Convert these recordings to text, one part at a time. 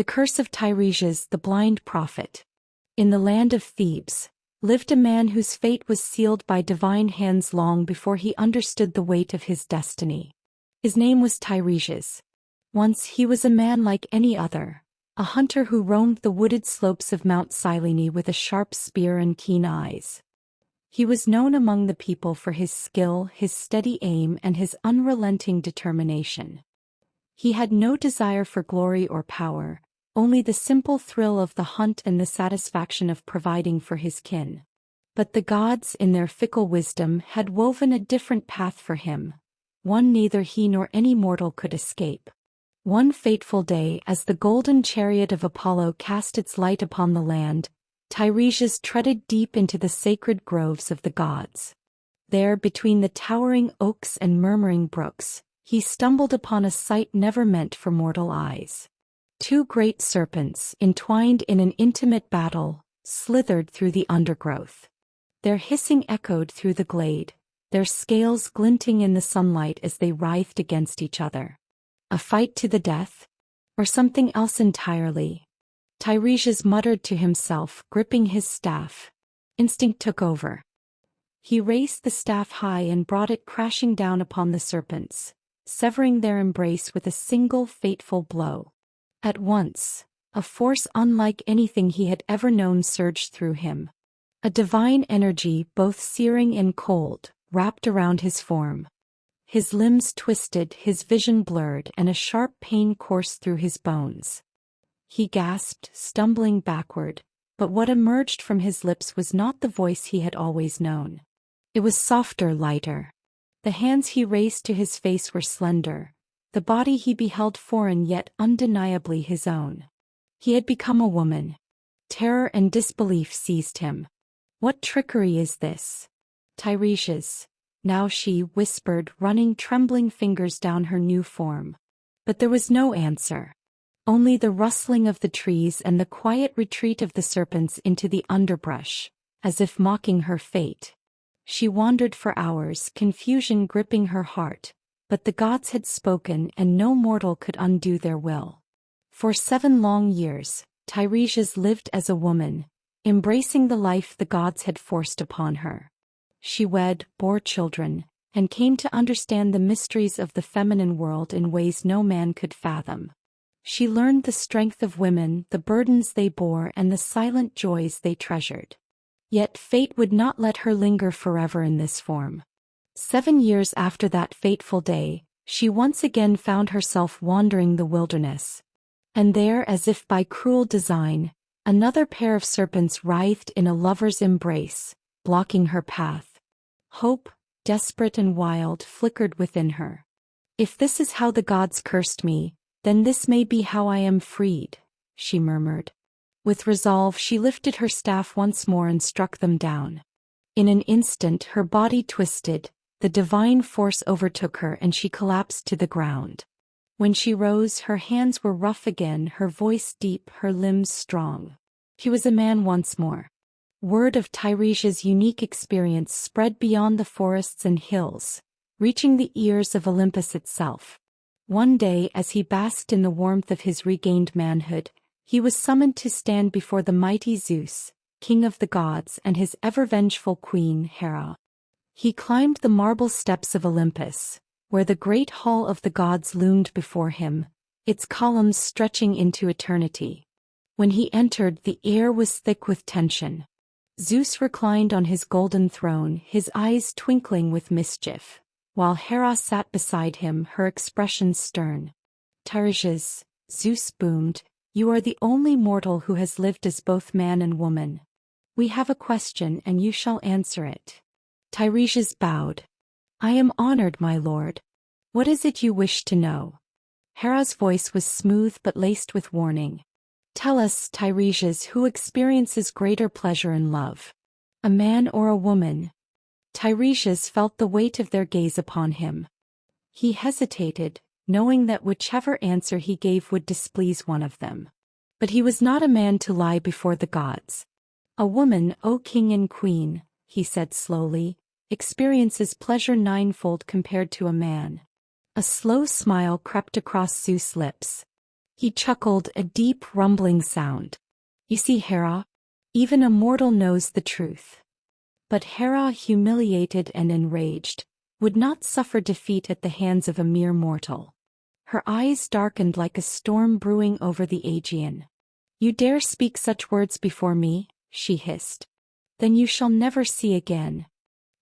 The curse of Teiresias, the blind prophet. In the land of Thebes lived a man whose fate was sealed by divine hands long before he understood the weight of his destiny. His name was Teiresias. Once he was a man like any other, a hunter who roamed the wooded slopes of Mount Cyllene with a sharp spear and keen eyes. He was known among the people for his skill, his steady aim, and his unrelenting determination. He had no desire for glory or power, only the simple thrill of the hunt and the satisfaction of providing for his kin. But the gods, in their fickle wisdom, had woven a different path for him, one neither he nor any mortal could escape. One fateful day, as the golden chariot of Apollo cast its light upon the land, Teiresias treaded deep into the sacred groves of the gods. There, between the towering oaks and murmuring brooks, he stumbled upon a sight never meant for mortal eyes. Two great serpents, entwined in an intimate battle, slithered through the undergrowth. Their hissing echoed through the glade, their scales glinting in the sunlight as they writhed against each other. A fight to the death? Or something else entirely? Teiresias muttered to himself, gripping his staff. Instinct took over. He raised the staff high and brought it crashing down upon the serpents, severing their embrace with a single fateful blow. At once, a force unlike anything he had ever known surged through him. A divine energy, both searing and cold, wrapped around his form. His limbs twisted, his vision blurred, and a sharp pain coursed through his bones. He gasped, stumbling backward, but what emerged from his lips was not the voice he had always known. It was softer, lighter. The hands he raised to his face were slender, the body he beheld foreign yet undeniably his own. He had become a woman. Terror and disbelief seized him. What trickery is this? Teiresias, now she whispered, running trembling fingers down her new form. But there was no answer. Only the rustling of the trees and the quiet retreat of the serpents into the underbrush, as if mocking her fate. She wandered for hours, confusion gripping her heart, but the gods had spoken and no mortal could undo their will. For 7 long years, Teiresias lived as a woman, embracing the life the gods had forced upon her. She wed, bore children, and came to understand the mysteries of the feminine world in ways no man could fathom. She learned the strength of women, the burdens they bore, and the silent joys they treasured. Yet fate would not let her linger forever in this form. 7 years after that fateful day, she once again found herself wandering the wilderness. And there, as if by cruel design, another pair of serpents writhed in a lover's embrace, blocking her path. Hope, desperate and wild, flickered within her. If this is how the gods cursed me, then this may be how I am freed, she murmured. With resolve she lifted her staff once more and struck them down. In an instant her body twisted, the divine force overtook her and she collapsed to the ground. When she rose, her hands were rough again, her voice deep, her limbs strong. He was a man once more. Word of Teiresias' unique experience spread beyond the forests and hills, reaching the ears of Olympus itself. One day, as he basked in the warmth of his regained manhood, he was summoned to stand before the mighty Zeus, king of the gods, and his ever-vengeful queen, Hera. He climbed the marble steps of Olympus, where the great hall of the gods loomed before him, its columns stretching into eternity. When he entered, the air was thick with tension. Zeus reclined on his golden throne, his eyes twinkling with mischief, while Hera sat beside him, her expression stern. "Teiresias," Zeus boomed, "you are the only mortal who has lived as both man and woman. We have a question and you shall answer it." Teiresias bowed. "I am honored, my lord. What is it you wish to know?" Hera's voice was smooth but laced with warning. "Tell us, Teiresias, who experiences greater pleasure in love? A man or a woman?" Teiresias felt the weight of their gaze upon him. He hesitated, knowing that whichever answer he gave would displease one of them. But he was not a man to lie before the gods. "A woman, O king and queen," he said slowly, "experiences pleasure ninefold compared to a man." A slow smile crept across Zeus' lips. He chuckled, a deep rumbling sound. You see, Hera? Even a mortal knows the truth. But Hera, humiliated and enraged, would not suffer defeat at the hands of a mere mortal. Her eyes darkened like a storm brewing over the Aegean. You dare speak such words before me? She hissed. Then you shall never see again.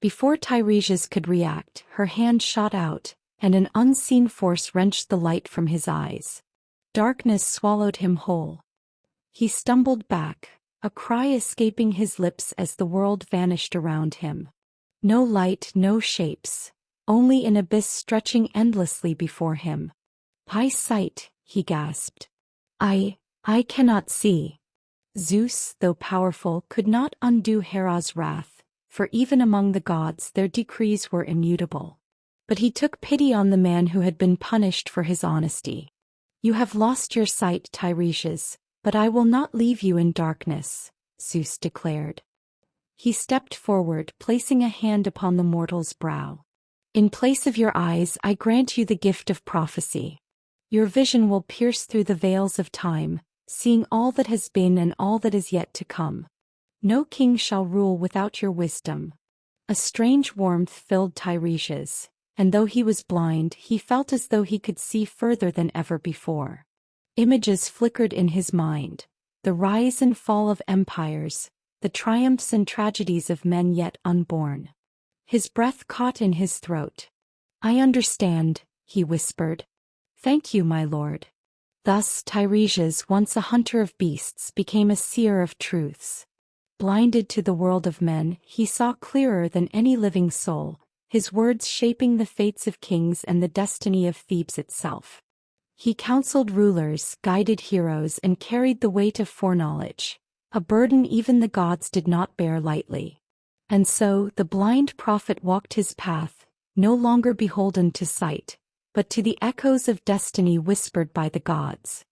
Before Teiresias could react, her hand shot out, and an unseen force wrenched the light from his eyes. Darkness swallowed him whole. He stumbled back, a cry escaping his lips as the world vanished around him. No light, no shapes, only an abyss stretching endlessly before him. "I sight," he gasped. I cannot see." Zeus, though powerful, could not undo Hera's wrath, for even among the gods their decrees were immutable. But he took pity on the man who had been punished for his honesty. "You have lost your sight, Teiresias, but I will not leave you in darkness," Zeus declared. He stepped forward, placing a hand upon the mortal's brow. "In place of your eyes, I grant you the gift of prophecy. Your vision will pierce through the veils of time, seeing all that has been and all that is yet to come. No king shall rule without your wisdom." A strange warmth filled Teiresias, and though he was blind, he felt as though he could see further than ever before. Images flickered in his mind, the rise and fall of empires, the triumphs and tragedies of men yet unborn. His breath caught in his throat. "I understand," he whispered. "Thank you, my lord." Thus Teiresias, once a hunter of beasts, became a seer of truths. Blinded to the world of men, he saw clearer than any living soul, his words shaping the fates of kings and the destiny of Thebes itself. He counseled rulers, guided heroes, and carried the weight of foreknowledge, a burden even the gods did not bear lightly. And so, the blind prophet walked his path, no longer beholden to sight, but to the echoes of destiny whispered by the gods.